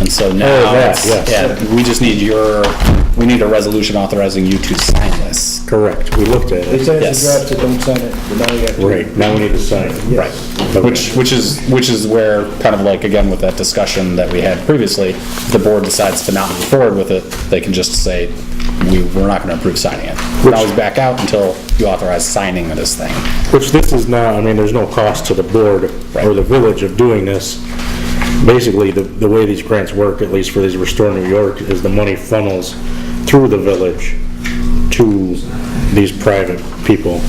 And so now, we just need we need a resolution authorizing you to sign this. Correct, we looked at They it. said it's a draft, so don't sign it, but now you have to. Right, now we need to sign it. Yes. Right. Which is where, kind of like, again, with that discussion that we had previously, if the board decides to not move forward with it, they can just say, we're not gonna approve signing it. We'll always back out until you authorize signing of this thing. Which this is not, I mean, there's no cost to the board or the village of doing this. Basically, the way these grants work, at least for these Restore New York, is the money funnels through the village to these private people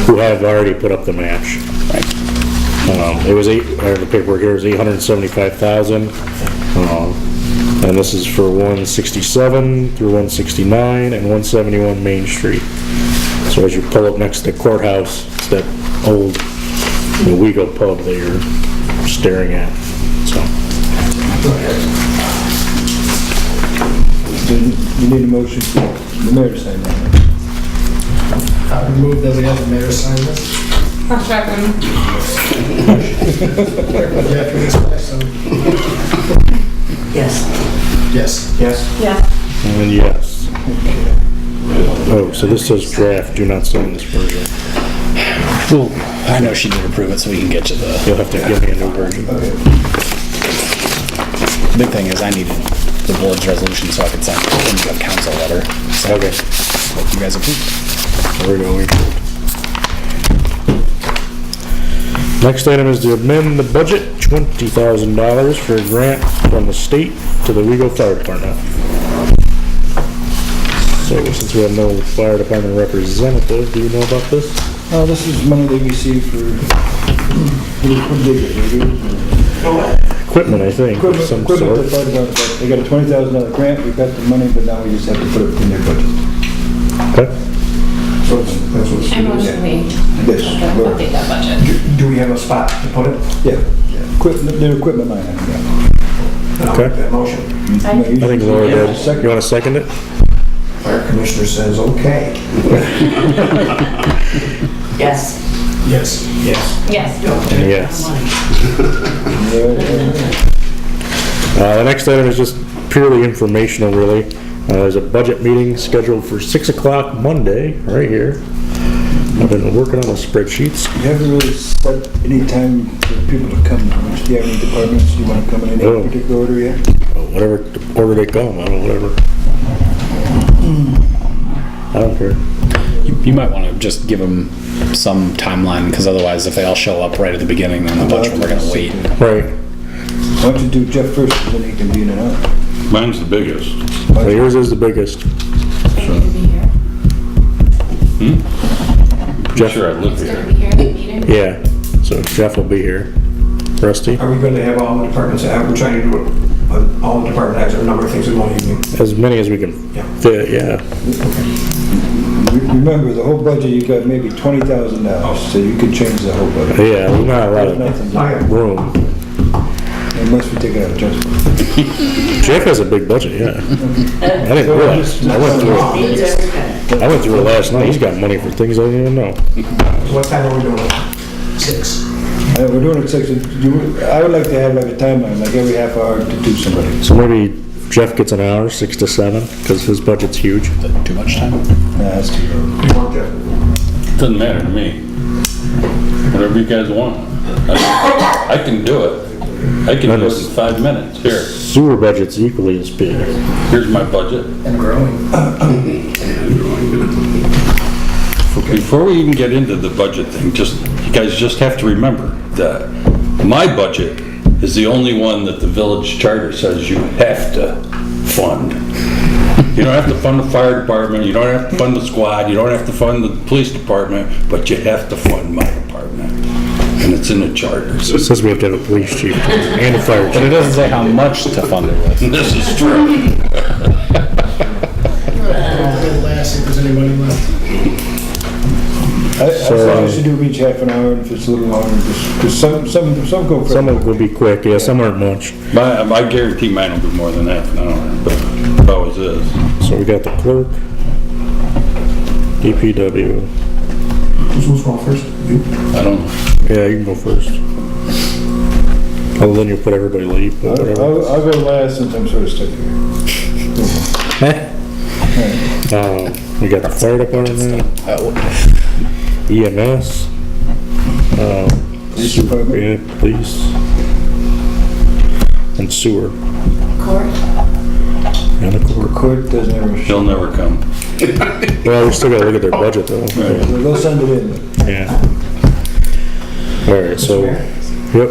who have already put up the match. Right. It was I have the paperwork here, it was $875,000. And this is for 167 through 169 and 171 Main Street. So as you pull up next to the courthouse, it's that old Wego pub that you're staring at. So. You need a motion for the mayor to sign that. I would move that we have the mayor sign this. I'll second. Yeah, for this guy, so. Yes. Yes. Yes. Yes. And yes. Oh, so this says draft, do not sign this version. Well, I know she did approve it, so we can get you the... You'll have to give me a new version. Big thing is I needed the board's resolution so I could send a council letter. So Okay. what you guys approve. There we go. Next item is to amend the budget, $20,000 for a grant from the state to the Wego Fire Department. So since we have no fire department representative, do you know about this? This is money they received for, Equipment, I think, of some equipment sort. the fire department got. They got a $20,000 grant, we got the money, but now we just have to put it in their budget. Okay. So that's what's. I motion we Yes. update that budget. Do we have a spot to put it? Yeah, equipment, their equipment line item, yeah. I'll Okay. make that motion. I think Laura did. Second. You want to second it? Fire commissioner says, okay. Yes. Yes. Yes. Yes. Yes. The next item is just purely informational, really. There's a budget meeting scheduled for 6 o'clock Monday, right here. I've been working on the spreadsheets. You haven't really set any time for people to come now. Do you have any departments you want to come in any Oh. particular order yet? Whatever order they come, I don't know, whatever. I don't care. You might want to just give them some timeline, because otherwise if they all show up right at the beginning, then a bunch of them are going to wait. Right. Why don't you do Jeff first, and then he can be in and out. Mine's the biggest. So yours is the biggest. Jeff, sure I live here. Be here at the meeting? Yeah, so Jeff will be here. Rusty? Are we going to have all the departments, we're trying to do it, all the department heads, or a number of things in one evening? As many as we can fit, yeah. Remember, the whole budget, you got maybe $20,000, so you could change the whole budget. Yeah, there's not a lot There's nothing, of room. unless we take it out of adjustment. Jeff has a big budget, yeah. I didn't realize. I went through it last night. He's got money for things I didn't even know. What time are we doing it? 6. We're doing it 6, I would like to have like a timeline, like every half hour to do somebody. So maybe Jeff gets an hour, 6 to 7, because his budget's huge. Is that too much time? Nah, that's too early. You want Jeff? Doesn't matter to me. Whatever you guys want. I can do it. I can do it in 5 minutes. Here, Sewer budget's equally as big. here's my budget. And growing. Before we even get into the budget thing, you guys just have to remember that my budget is the only one that the village charter says you have to fund. You don't have to fund the fire department, you don't have to fund the squad, you don't have to fund the police department, but you have to fund my department. And it's in the charter. So it says we have to have a police chief and a fire But it chief. doesn't say how much to fund it with. This is true. Last, if there's any money left. I think we should do each half an hour, and if it's a little longer, because some go for. Some of it will be quick, yeah, some aren't much. I guarantee mine will be more than half an hour, but it always is. So we got the clerk, DPW. Who's going first? You? I don't know. Yeah, you can go first. Other than you put everybody late, but whatever. I'll go last since I'm sort of stuck here. We got the fire department, EMS, Police department. yeah, police, and sewer, Court? and the court. Court doesn't ever They'll show. never come. Well, we still gotta look at their budget though. They'll send it in. Yeah. Alright, so, yep,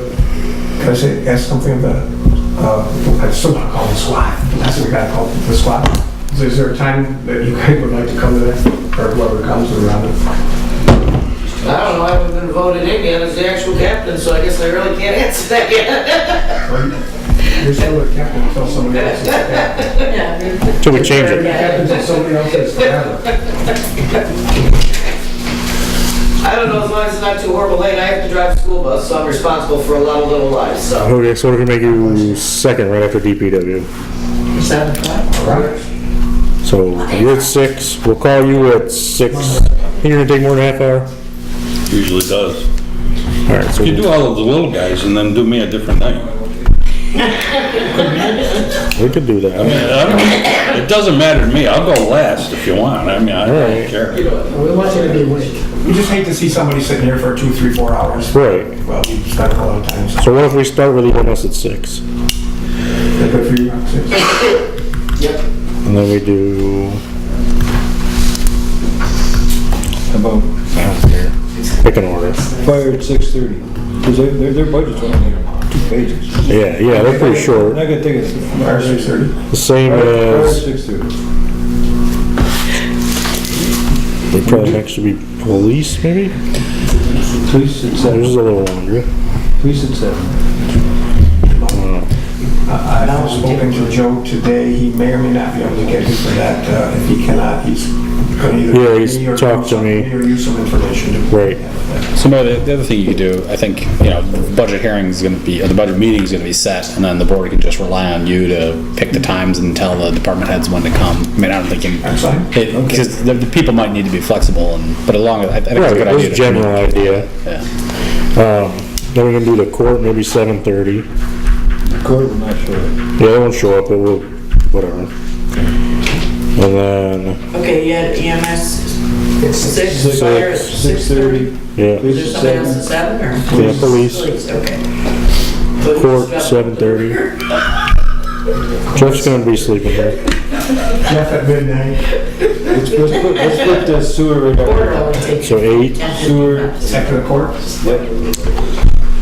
Can I say, ask something about, I still want to call it SWAT, that's what we gotta call it, the SWAT. Is there a time that you guys would like to come to that, or whoever comes around it? I don't know, I haven't been voted in yet as the actual captain, so I guess I really can't answer that yet. You're still a captain until somebody else is the captain. Yeah. till we change You're it. the captain until somebody else is forever. I don't know, as long as it's not too horrible late, I have to drive a school bus, so I'm responsible for a lot of little lives, so. Okay, so we can make you second right after DPW. 7:05? All right. So you're at 6, we'll call you at 6. Think you're gonna take more than a half hour? Usually does. Alright, so You do all of the little guys and then do me a different night. we could do that. It doesn't matter to me, I'll go last if you want, I mean, I don't Alright. care. We want you to be awake. We just hate to see somebody sitting here for 2, 3, 4 hours. Right. Well, we spent a lot of time, so So what if we start with EMS at 6? they're good for you. Yep. And then we do, How about pick an order. fire at 6:30? Because their budget's only 2 pages. Yeah, they're pretty I'm short. not gonna take it. Fire 6:30. The same Fire at as, 6:30. they probably next to be police maybe? Police at Theirs 7. is a little longer. Police at 7. I've spoken to Joe today, he may or may not be able to get here for that, if he cannot, he's gonna either. Yeah, he's me or talked to me. Or use some information to. Right. So Mo, the other thing you could do, I think, the budget hearing is gonna be, or the budget meeting is gonna be set, and then the board can just rely on you to pick the times and tell the department heads when to come. I mean, I don't think That's fine. because the people might need to be flexible, but along with, I think it's a Right, good that's idea a to. general idea. Yeah. Then we can do the court, maybe 7:30. Court will not show up. Yeah, they won't show up, but we'll, whatever. And then, Okay, you had EMS at 6, fire at 6:30. yeah, Is there Police at somebody else 7. at 7 or? yeah, police, Okay. court, 7:30. Jeff's gonna be sleeping here. Jeff at midnight, Let's put the sewer right Order up. only takes. So 8, Sewer, after the court.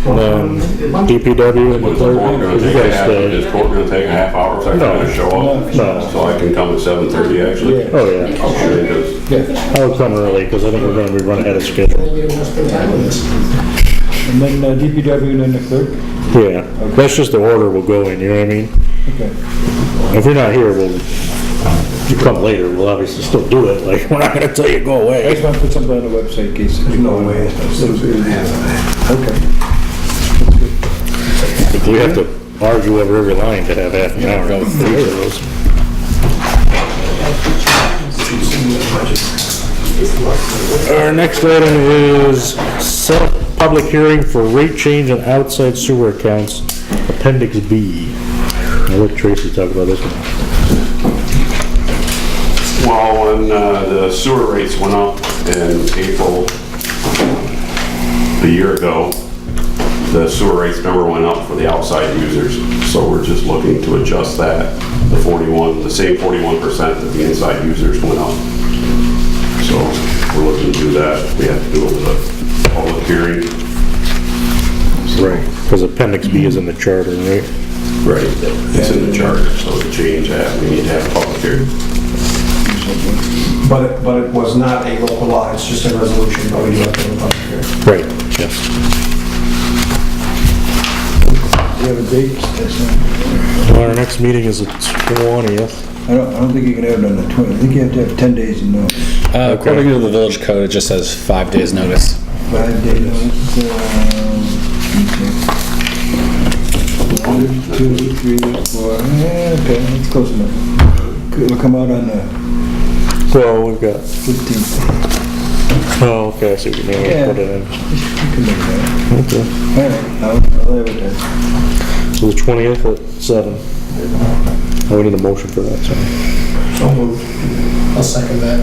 and then DPW and the Was the clerk. court gonna 'Cause you take a guys half, stay. is court gonna take a half hour, so I No. can show up? No. So I can come at 7:30 actually? Yeah. Oh, yeah. Okay, 'cause yeah. I'll come early, because I think we're gonna be running ahead of schedule. You don't want to spend time with us. And then DPW and then the clerk? Yeah, that's just the order we'll go in, you know what I mean? Okay. If you're not here, if you come later, we'll obviously still do it, like, we're not gonna tell you go I away. just want to put something on the website in case. There's no way that's gonna happen. Okay. If we have to argue over every line to have half an hour, go with 3 of those. Our next item is set up public hearing for rate change on outside sewer accounts, Appendix B. I'll let Tracy talk about this one. Well, when the sewer rates went up in April a year ago, the sewer rates number went up for the outside users. So we're just looking to adjust that, the same 41% that the inside users went up. So we're looking to do that. We have to do it with a public hearing. Right. Because Appendix B is in the charter, right? Right, it's in the charter, so to change that, we need to have a public hearing. But it was not a local law, it's just a resolution, but we do have to have a public hearing. Right, yes. Do you have a date? Well, our next meeting is the 20th. I don't think you can have it on the 20th. I think you have to have 10 days in notice. According to the village code, it just says 5 days notice. 5 days notice. 1, 2, 3, 4. Yeah, okay, that's close enough. It'll come out on the Well, we've got 15th. Oh, okay, I see what you mean, Yeah. we put it in. You can make that. Okay. All right, I'll have it then. So the 20th at 7. Oh, we need a motion for that, sorry. So moved. I'll second that.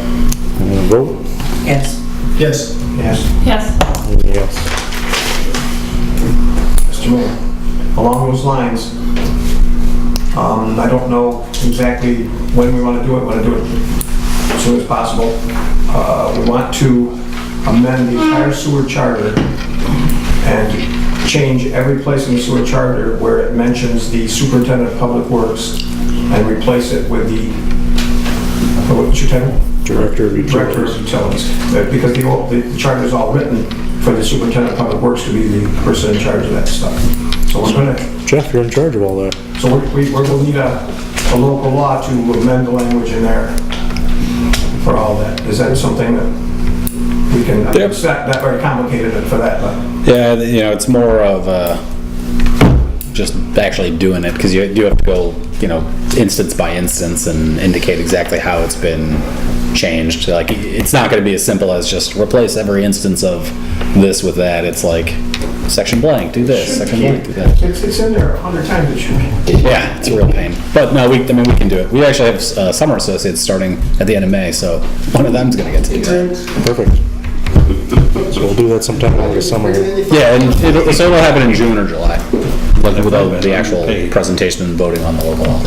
And a vote? Yes. Yes. Yes. Yes. Yes. Mr. Mayor, along those lines, I don't know exactly when we want to do it, as soon as possible. We want to amend the entire sewer charter and change every place in the sewer charter where it mentions the superintendent of public works and replace it with the, what's your title? Director of Director of Utilities. Utilities. Because the charter is all written for the superintendent of public works to be the person in charge of that stuff. So we're gonna, Jeff, you're in charge of all that. so we're gonna need a local law to amend the language in there for all that. Is that something that we can, Yep. it's not that very complicated for that, but Yeah, you know, it's more of just actually doing it, because you do have to go, you know, instance by instance and indicate exactly how it's been changed. Like, it's not gonna be as simple as just replace every instance of this with that. It's like, section blank, do this, section blank, do that. it's in there 100 times, it should be. Yeah, it's a real pain. But no, we can do it. We actually have summer associates starting at the end of May, so one of them's gonna get to do it. Perfect. So we'll do that sometime over the summer. Yeah, and it'll happen in June or July, like without the actual presentation and voting on the local law.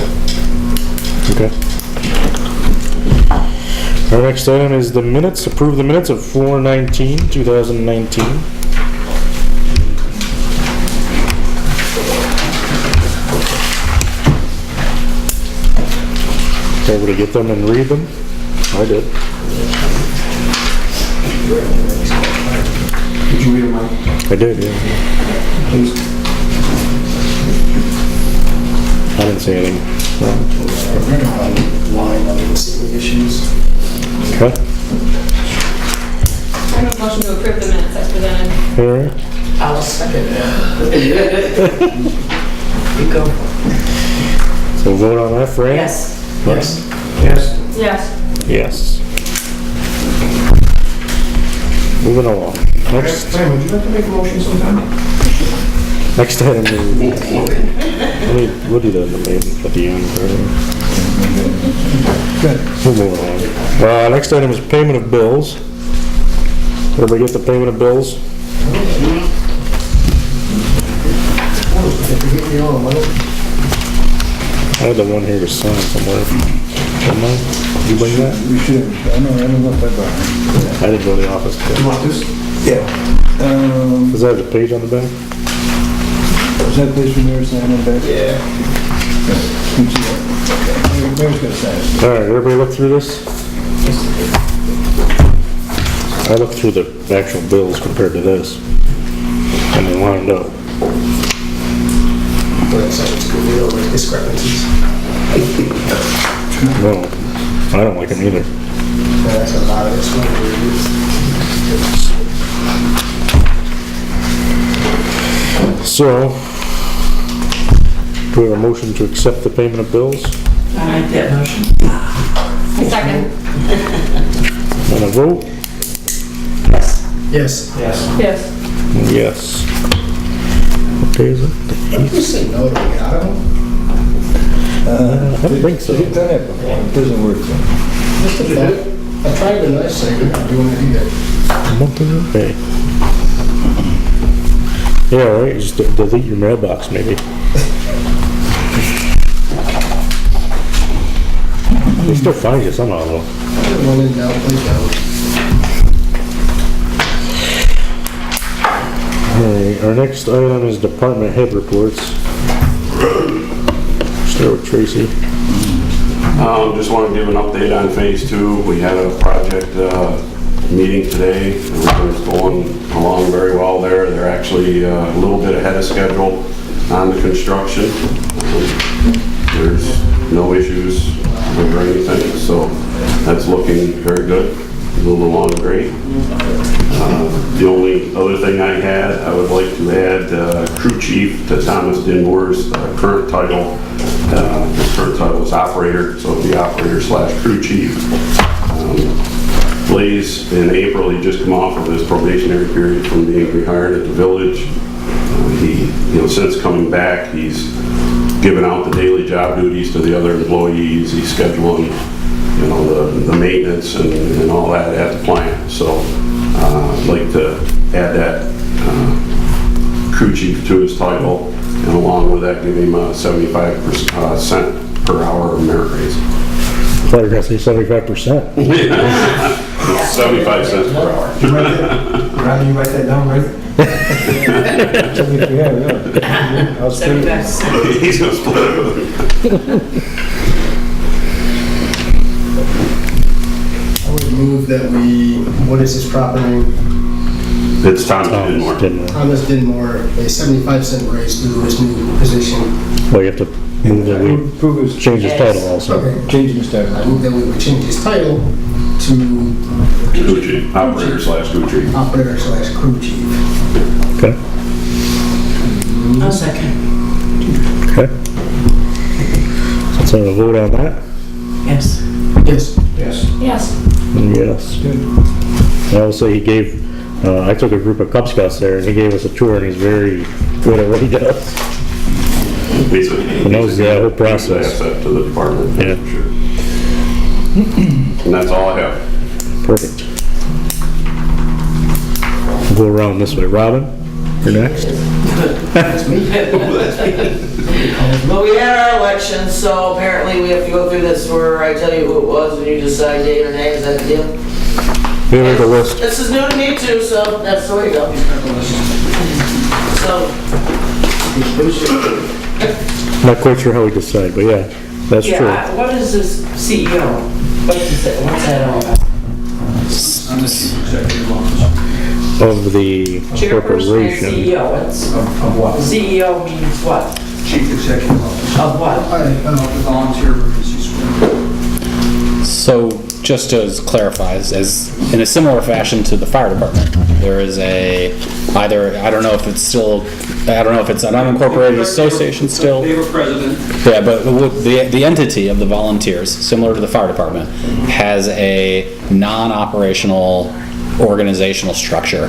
Okay. Our next item is the minutes, approve the minutes of 4/19, 2019. Everybody get them and read them? I did. Did you read them, Mike? I did, yeah. Please. I didn't say anything. Line on the ceiling issues. Okay. I have a motion to approve the minutes as presented. All right. I'll second that. You go. So vote on that, Fran? Yes. Yes. Yes. Yes. Yes. Moving along. Next, Fran, would you like to make a motion sometime? next item is, we'll do that at the end. We'll move along. Next item is payment of bills. Everybody get the payment of bills? I had the one here to sign somewhere. Don't mind? Did you bring that? We should, I don't know if I brought it. I didn't go to the office today. You want this? Yeah. Does that have a page on the back? Is that place from there sign on back? Yeah. Mayor's gonna sign it. All right, everybody look through this? I looked through the actual bills compared to this, and they lined up. But it's like it's good deal with discrepancies. No, I don't like them either. That's a lot of this one. So, do we have a motion to accept the payment of bills? I like that motion. Second. And a vote? Yes. Yes. Yes. Yes. What day is it? You say no to me, I don't. I don't think so. You've done it before, it doesn't work so. Just a thought. I tried the nice thing, I'm not doing it either. Month of the day. Yeah, right, just delete your mailbox maybe. They still find you somehow though. One in, down, play down. Alright, our next item is department head reports. Start with Tracy. Just want to give an update on phase 2. We had a project meeting today. Everything's going along very well there. They're actually a little bit ahead of schedule on the construction. There's no issues or anything, so that's looking very good. Moving along great. The only other thing I would like to add crew chief to Thomas Dinmore's current title. His current title is operator, so it'll be operator / crew chief. A Blaze in April, he just come off of his probationary period from being rehired at the village. He, since coming back, he's given out the daily job duties to the other employees. He's scheduling, the maintenance and all that at the plant. So I'd like to add that crew chief to his title, and along with that, give him a 75% per hour merit raise. I thought you were gonna say 75%. 75 cents per hour. Rather you write that down, right? Yeah. I'll split it. He's gonna split it with him. I would move that what is his proper name? It's Tom Dinmore. Thomas Dinmore, a 75-cent raise through his new position. Well, you have to move that we Prove his, change his title also. Okay. changing his title. I move that we would change his title to Crew chief, operator slash crew chief. operator slash crew chief. Okay, I'll second. okay. So a vote on that? Yes. Yes. Yes. Yes. Yes. I will say he gave, I took a group of Cub Scouts there and he gave us a tour and he's very good at what he does. He knows the whole process. Asset to the department. Yeah. for sure. And that's all I have. Perfect. We'll go around this way. Robin, you're next. Well, we had our election, so apparently we have to go through this where I tell you who it was and you decide yea or nay. Is that the deal? We have a list. This is new to me too, so that's the way to go. So, Not quite sure how we decide, but yeah, that's true. yeah, what is this CEO? What's that all about? Of the Chairperson and corporation. CEO, it's, Of what? CEO means what? Chief Executive Officer Of what? of the Volunteer Emergency Squad. So, just to clarify, as in a similar fashion to the fire department, there is I don't know if it's an unincorporated association still. They have a president. Yeah, but the entity of the volunteers, similar to the fire department, has a non-operational organizational structure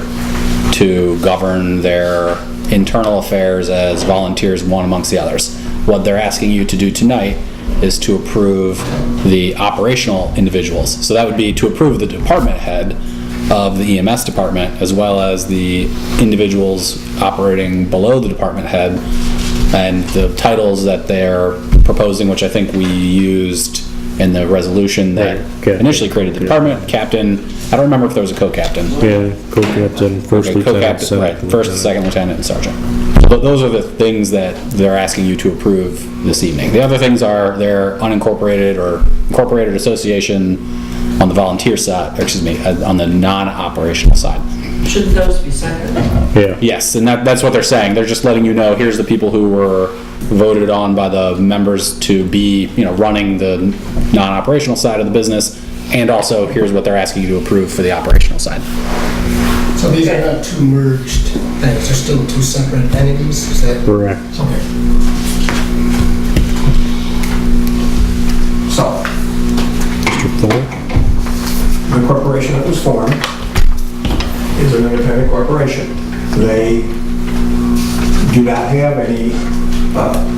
to govern their internal affairs as volunteers, one amongst the others. What they're asking you to do tonight is to approve the operational individuals. So that would be to approve the department head of the EMS department, as well as the individuals operating below the department head, and the titles that they're proposing, which I think we used in the resolution that Right, initially created the department, captain. I don't remember if there was a co-captain. Yeah, co-captain, first Okay, lieutenant, co-captain, right, second first, lieutenant. second lieutenant, and sergeant. So those are the things that they're asking you to approve this evening. The other things are their unincorporated or incorporated association on the volunteer side, or excuse me, on the non-operational side. Shouldn't those be separate? Yeah, Yes, and that's what they're saying. They're just letting you know, here's the people who were voted on by the members to be, running the non-operational side of the business, and also here's what they're asking you to approve for the operational side. So these are not two merged things, they're still two separate entities, is that? correct. Okay. So, Mr. Fuller? the corporation that was formed is an independent corporation. They do not have any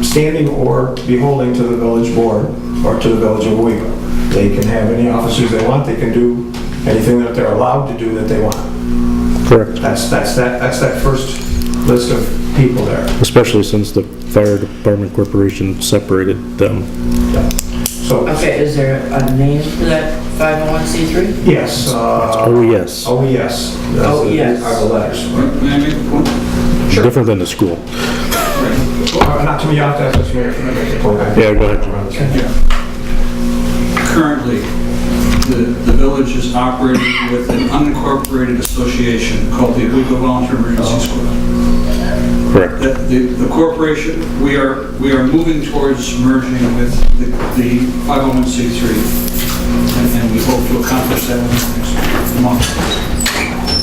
standing or beholding to the village board or to the village of Owego. They can have any officers they want, they can do anything that they're allowed to do that they want. Correct. That's that first list of people there. Especially since the fire department corporation separated them. So, Okay, is there a name for that 501c3? yes. Oh, yes. OES. OES. Are the letters. May I make a point? Different than the school. Not to me, I'll have to ask the mayor for the point. Yeah, go ahead. Currently, the village is operating with an unincorporated association called the Owego Volunteer Emergency Squad. Correct. The corporation, we are moving towards merging with the 501c3, and we hope to accomplish that in the next month.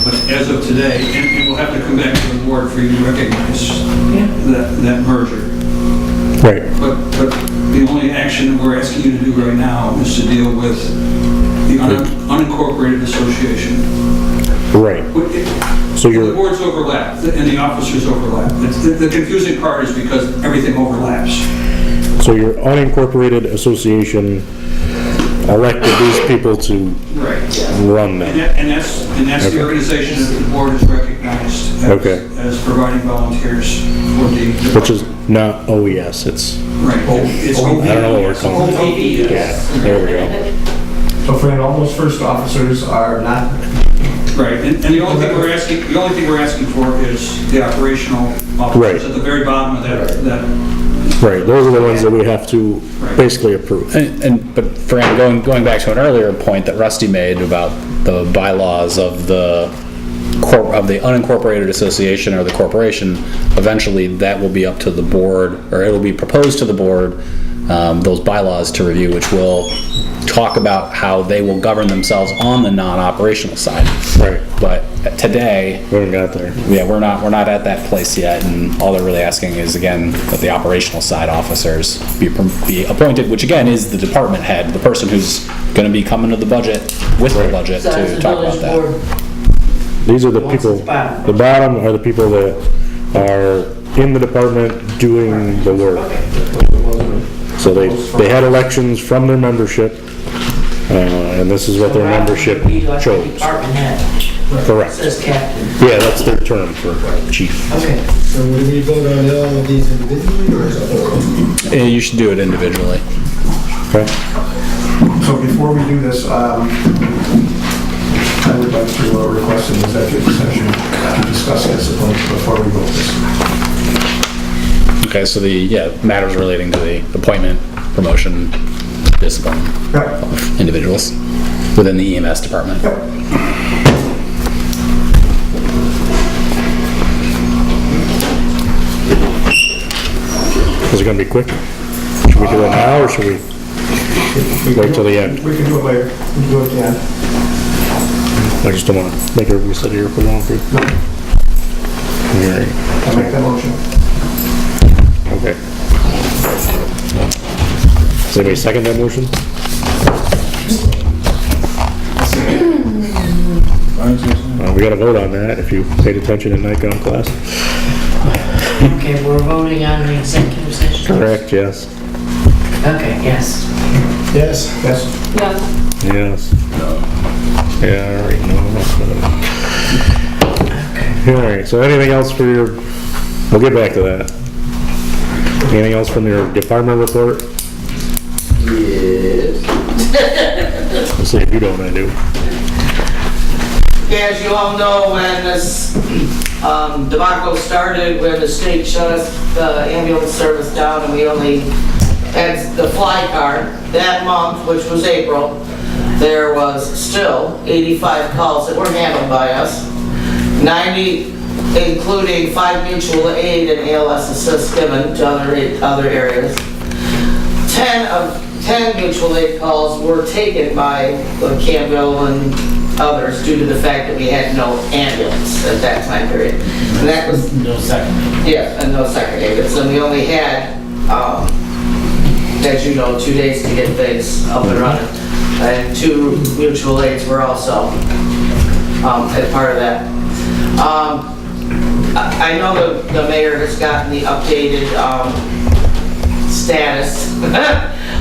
But as of today, and we'll have to come back to the board for you to recognize that merger. Right. But the only action that we're asking you to do right now is to deal with the unincorporated association. Right. So The you're, boards overlap and the officers overlap. The confusing part is because everything overlaps. so your unincorporated association elected these people to Right. run them. And that's the organization that the board has recognized Okay. as providing volunteers for the. Which is not OES, it's, Right. It's I don't know what we're calling it. Yeah, there we go. So Fran, all those first officers are not, Right, and the only thing we're asking for is the operational officers Right. at the very bottom of that. Right, those are the ones that we have to Right. basically approve. But Fran, going back to an earlier point that Rusty made about the bylaws of the unincorporated association or the corporation, eventually that will be up to the board, or it'll be proposed to the board, those bylaws to review, which will talk about how they will govern themselves on the non-operational side. Right. But today, We haven't got there. yeah, we're not at that place yet, and all they're really asking is, again, that the operational side officers be appointed, which again is the department head, the person who's gonna be coming to the budget, with the budget, So it's to the talk about village that. board. These are the What's people, the bottom? the bottom are the people that are in the department doing the work. So they had elections from their membership, and this is what their membership Be like the chose. Department head. Correct. Says captain. Yeah, that's their term for chief. Okay. So will we vote on all of these individually, or is it all? Yeah, you should do it individually. Okay? so before we do this, I would like to request an executive session to discuss discipline before we vote this. Okay, so matters relating to the appointment, promotion, discipline Yep. of individuals within the EMS department. Is it gonna be quick? Should we do it now, or should we wait till the end? We can do it later. We can do it at the end. I just don't wanna make everybody sit here for long. Alright, I'll make that motion. okay. Does anybody second that motion? We gotta vote on that, if you paid attention in night gone class. Okay, we're voting on the executive session? Correct, yes. Okay, yes. Yes. Yes? Yes. Yeah, all right, no, that's good. All right, so anything else for your, we'll get back to that. Anything else from your department report? Yes. Let's see if you don't, I do. As you all know, when this debacle started, when the state shut us, the ambulance service down, and we only had the fly car, that month, which was April, there was still 85 calls that were handled by us, 90, including 5 mutual aid and ALS assist given to other areas. 10 mutual aid calls were taken by Campbell and others due to the fact that we had no ambulance at that time period. And that was... No second aid. Yeah, and no second aid. And we only had, as you know, 2 days to get things up and running. And 2 mutual aids were also as part of that. I know the mayor has gotten the updated status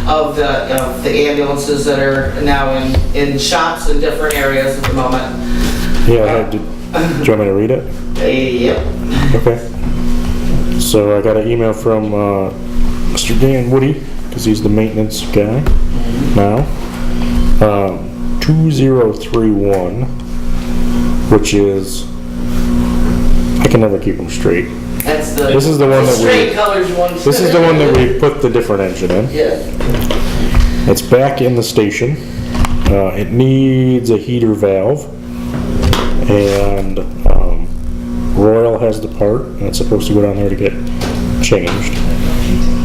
of the ambulances that are now in shops in different areas at the moment. Yeah, do you want me to read it? Yep. Okay. So I got an email from Mr. Dan Woody, because he's the maintenance guy now. 2031, which is, I can never keep them straight. That's the... This is the one that we- straight colors one. This is the one that we put the different engine in. Yeah. It's back in the station. It needs a heater valve, and Royal has the part, and it's supposed to go down there to get changed.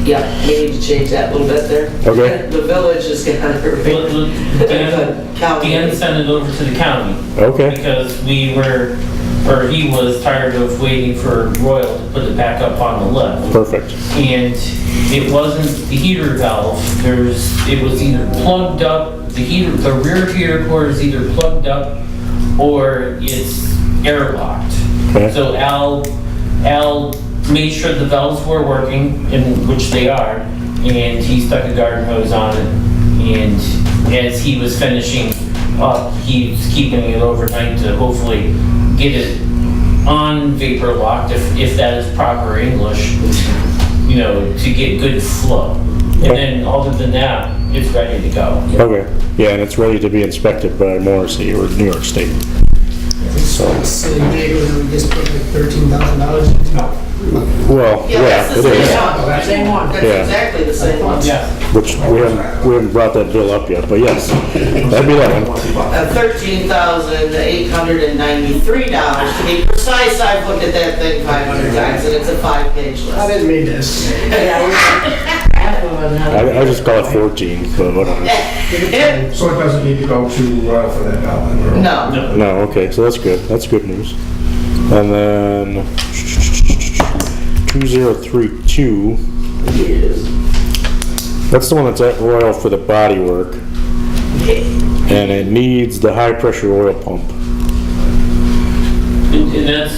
Yeah, we need to change that a little bit there. Okay. The village is gonna... Dan sent it over to the county Okay, because he was tired of waiting for Royal to put it back up on the list. perfect. And it wasn't the heater valve, it was either plugged up the rear heater core is either plugged up or it's airlocked. Okay. So Al made sure the valves were working, in which they are, and he stuck a garden hose on it. And as he was finishing up, he was keeping it overnight to hopefully get it on vapor locked, if that is proper English, you know, to get good flow. And then other than that, it's ready to go. Okay, yeah, and it's ready to be inspected by Morrissey or New York State. So silly big, where we just put like $13,000 into it. Well, Yeah, yeah, that's it the is, same one. That's Yeah. exactly the same one. Yeah. which we haven't brought that bill up yet, but yes, that'd be that one. $13,893. To be precise, I've looked at that thing 500 times, and it's a 5-page I list. didn't mean this. I just call it 14, but whatever. So it doesn't need to go to, for that ballot? No. No, okay, so that's good news. And then 2032, that's the one that's at Royal for the body work. And it needs the high pressure oil pump. And that's,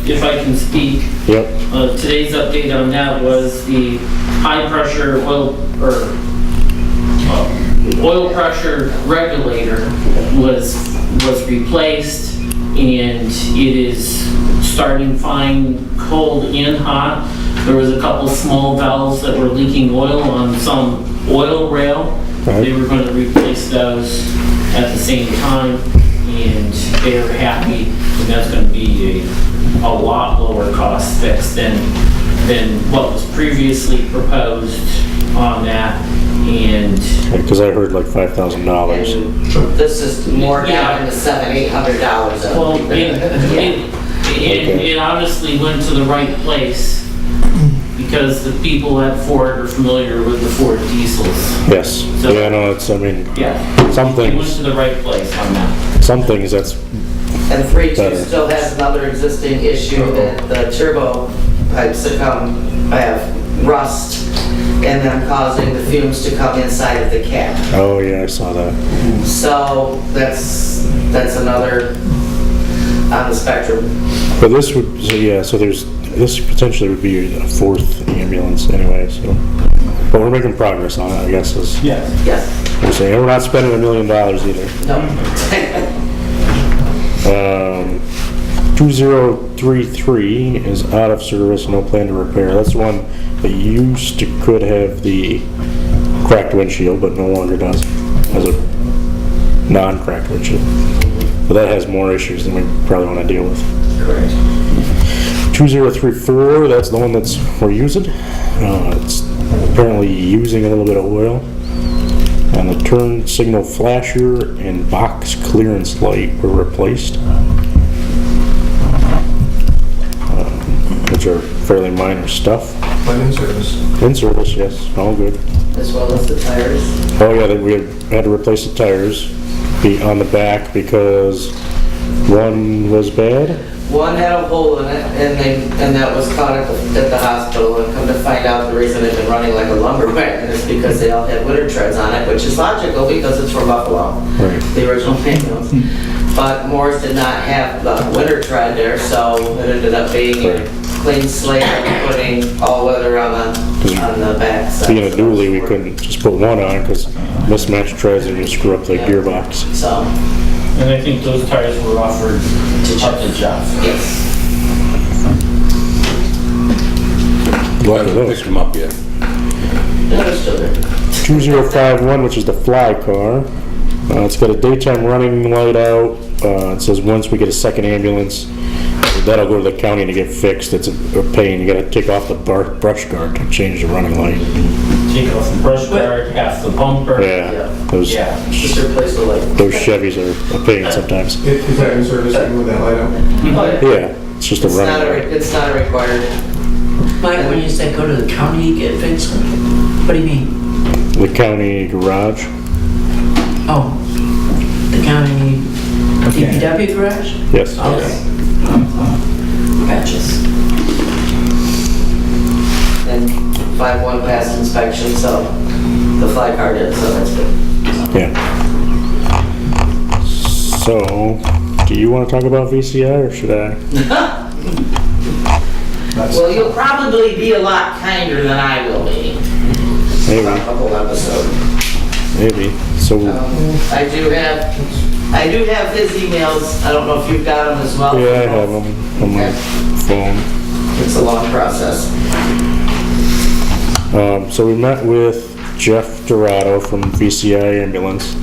if I can speak, Yep, today's update on that was the high pressure oil pressure regulator was replaced, and it is starting fine, cold and hot. There was a couple small valves that were leaking oil on some oil rail. They were going to replace those at the same time, and they were happy, and that's going to be a lot lower cost fix than what was previously proposed on that. And because I heard like $5,000. This is more down in the $700-800 zone. well, it honestly went to the right place, because the people at Ford are familiar with the Ford diesels. Yes, So- yeah, no, it's, I mean, Yeah, some it went things, to the right place on that. that's, And 3.2 Better. still has another existing issue that the turbo pipes that have rust, and them causing the fumes to come inside of the cap. oh yeah, I saw that. So that's another on the spectrum. But this would, so yeah, so this potentially would be a fourth ambulance anyway, so. But we're making progress on it, I guess, is Yes. Yes. we're saying. And we're not spending $1 million either. No. 2033 is out of service, no plan to repair. That's the one that could have the cracked windshield, but no longer does. Has a non-cracked windshield. But that has more issues than we probably want to deal with. Correct. 2034, that's the one we're using. It's apparently using a little bit of oil. And the turn signal flasher and box clearance light were replaced. Which are fairly minor stuff. But in service. In service, yes, all good. As well as the tires. Oh yeah, we had to replace the tires on the back because one was bad. One had a hole in it, and that was caught at the hospital, and come to find out the reason it had been running like a lumber wagon is because they all had winter treads on it, which is logical because it's from Buffalo, Right. the original ambulance. But Morris did not have the winter tread there, so it ended up being a clean slate and putting all weather on the back side. Being a dually, we couldn't just put one on because mismatched treads and you screw up the gearbox. So, And I think those tires were offered up to Jeff. yes. Glad of those. Picked them up yet. No, they're still there. 2051, which is the fly car. It's got a daytime running light out. It says once we get a second ambulance, that'll go to the county to get fixed. It's a pain. You gotta take off the brush guard to change the running light. Take off the brush guard, half the bumper. Yeah, those Just replace the light. Chevys are a pain sometimes. Is that in service even with that light up? Yeah, it's just a running light. It's not a required. Mike, when you say go to the county to get fixed, what do you mean? The county garage. Oh, the county DPW garage? Yes. Okay. Gotcha. And 5-1 passed inspection, so the fly car did, so that's good. Yeah. So, do you want to talk about VCI or should I? Well, you'll probably be a lot kinder than I will be. Maybe, About the whole episode. maybe. So, I do have his emails. I don't know if you've got them as well. yeah, I have them on my phone. It's a long process. So we met with Jeff Dorado from VCI Ambulance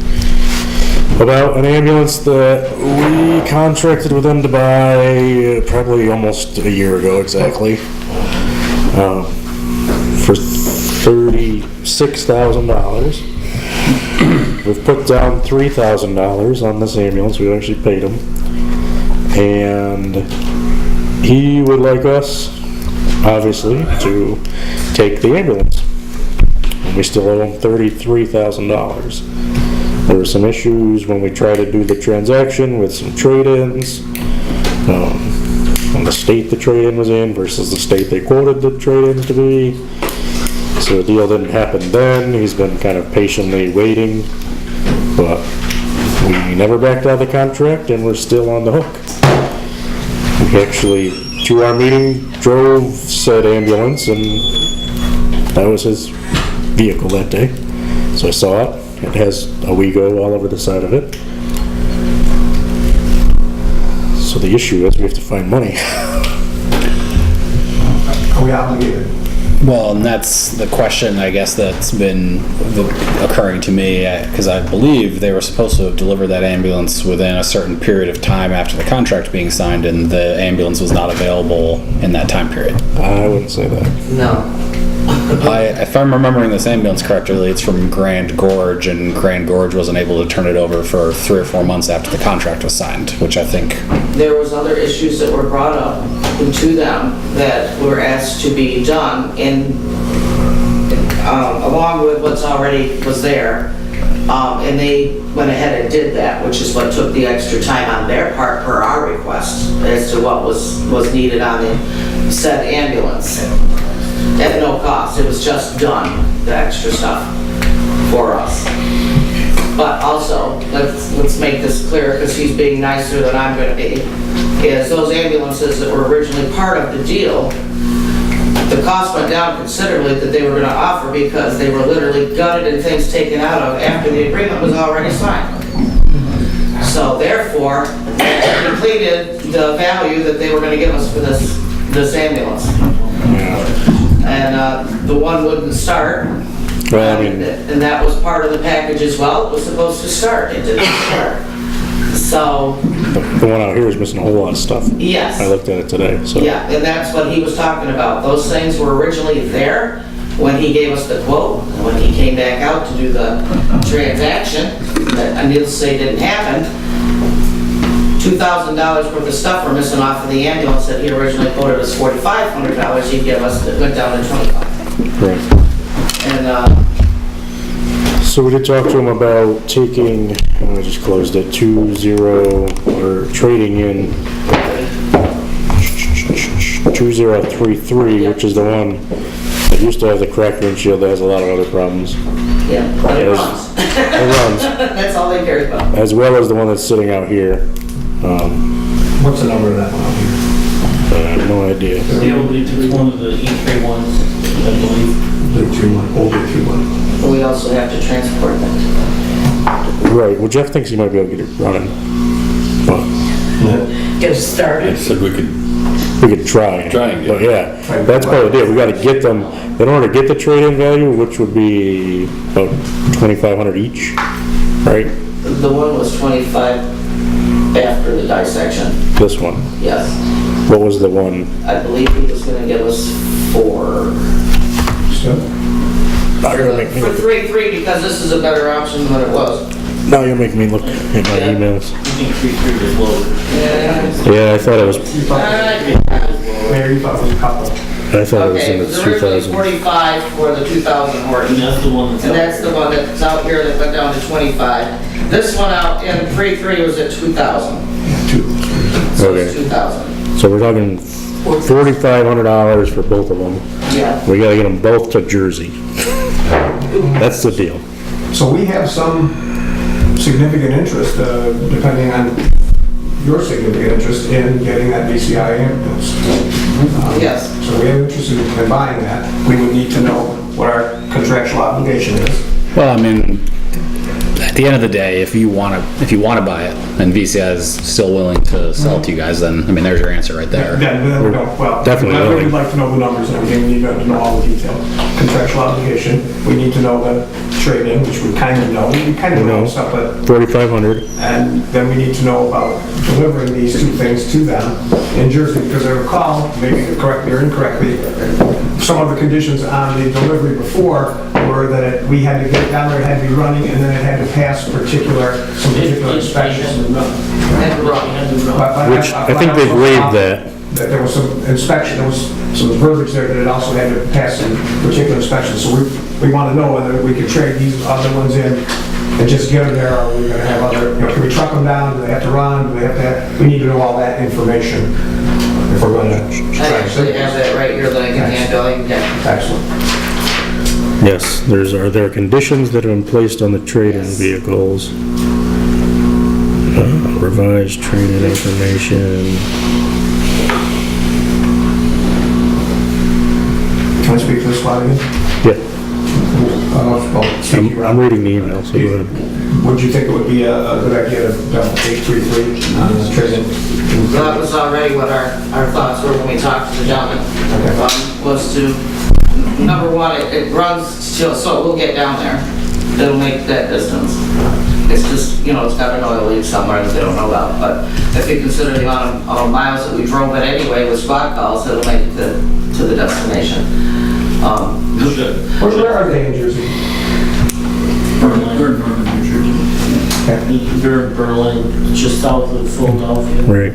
about an ambulance that we contracted with them to buy probably almost a year ago exactly, for $36,000. We've put down $3,000 on this ambulance. We actually paid him, and he would like us, obviously, to take the ambulance. And we still owe him $33,000. There were some issues when we tried to do the transaction with some trade-ins, on the state the trade-in was in versus the state they quoted the trade-ins to be. So the deal didn't happen then. He's been kind of patiently waiting, but we never backed out of the contract and we're still on the hook. We actually, to our meeting, drove said ambulance, and that was his vehicle that day. So I saw it. It has a WeGo all over the side of it. So the issue is we have to find money. Are we obligated? Well, and that's the question, I guess, that's been occurring to me, because I believe they were supposed to have delivered that ambulance within a certain period of time after the contract being signed, and the ambulance was not available in that time period. I wouldn't say that. No. If I'm remembering this ambulance correctly, it's from Grand Gorge, and Grand Gorge wasn't able to turn it over for 3 or 4 months after the contract was signed, which I think... There was other issues that were brought up to them that were asked to be done, and along with what's already was there, and they went ahead and did that, which is what took the extra time on their part per our request as to what was needed on the said ambulance. At no cost, it was just done, the extra stuff for us. But also, let's make this clear, because he's being nicer than I'm gonna be, is those ambulances that were originally part of the deal, the cost went down considerably that they were gonna offer because they were literally gutted and things taken out of after the agreement was already signed. So therefore, they completed the value that they were gonna give us for this ambulance. And the one wouldn't start. Well, I mean, And that was part of the package as well. It was supposed to start. It didn't start. So, the one out here is missing a whole lot of stuff. yes. I looked at it today, so. Yeah, and that's what he was talking about. Those things were originally there when he gave us the quote. And when he came back out to do the transaction, that needless to say didn't happen, $2,000 worth of stuff were missing off of the ambulance that he originally quoted us $4,500. He'd give us, it went down to $25,000. Right. And, So we did talk to him about taking, I just closed it, or trading in 2033, which is the one that used to have the cracked windshield that has a lot of other problems. yeah, but it Yes. runs. It runs, That's all they cared about. as well as the one that's sitting out here. What's the number of that one out here? I have no idea. It's one of the E3 ones, I believe. The 3-1, old 3-1. But we also have to transport them. Right, well Jeff thinks he might be able to get it running, but Get it I started. said we could, we could try. Try and get But yeah, that's part of the deal, we gotta get them, in order to get the trade-in value, which would be about $2,500 each, right? The one was 25 after the dissection, This one. yes. What was the one? I believe he was gonna give us 4. Now you're making me For look, 3 because this is a better option than it was. now you're making me look at my emails. I think 3 was lower. Yeah. Yeah, I thought it was, Mayor, you thought it was a couple. I thought it was Okay, in it the was originally 2000. 45 for the 2000 And Horton. that's the one that's. And that's the one that's out here that went down to 25. This one out in 3 was at 2,000. So it's Okay. 2,000. So we're talking $4,500 for both of them. Yeah. We gotta get them both to Jersey. That's the deal. So we have some significant interest, depending on your significant interest in getting that VCI ambulance. Yes. So we have interest in buying that. We would need to know what our contractual obligation is. Well, I mean, at the end of the day, if you want to buy it, and VCI is still willing to sell it to you guys, then, I mean, there's your answer right there. Then we don't, well, Definitely we'd willing. like to know the numbers and everything, we need to know all the detail. Contractual obligation, we need to know the trade-in, which we kind of know, stuff, but, 4,500. and then we need to know about delivering these two things to them in Jersey, because I recall, maybe correctly or incorrectly, some of the conditions on the delivery before were that we had to get it down there, it had to be running, and then it had to pass some particular inspections. Which, I think they've waived that. That there was some inspection, there was some verbiage there that it also had to pass some particular inspections. So we want to know whether we can trade these other ones in and just get them there, or we're going to have other, can we truck them down, do they have to run, do they have to, we need to know all that information if we're going to. I actually have that right here that I can handle. Excellent. Yes, are there conditions that have been placed on the trade-in vehicles? Revised trade-in information. Can I speak to this slide again? Yeah, Speak I'm reading the email, so go ahead. Would you think it would be a good idea to dump 833 on the trade-in? That was already what our thoughts were when we talked to the gentleman. Was to, number one, it runs still, so it will get down there. It'll make that distance. It's just, it's got an oil leak somewhere that they don't know about. But if you consider the amount of miles that we drove it anyway with squad calls, it'll make it to the destination. Where are they in Jersey? They're in Berlin, just south of Philadelphia. Right.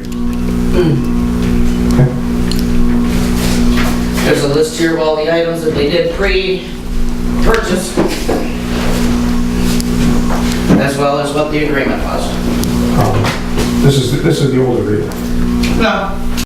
There's a list here of all the items that they did pre-purchase, as well as what the agreement was. This is the old agreement. No,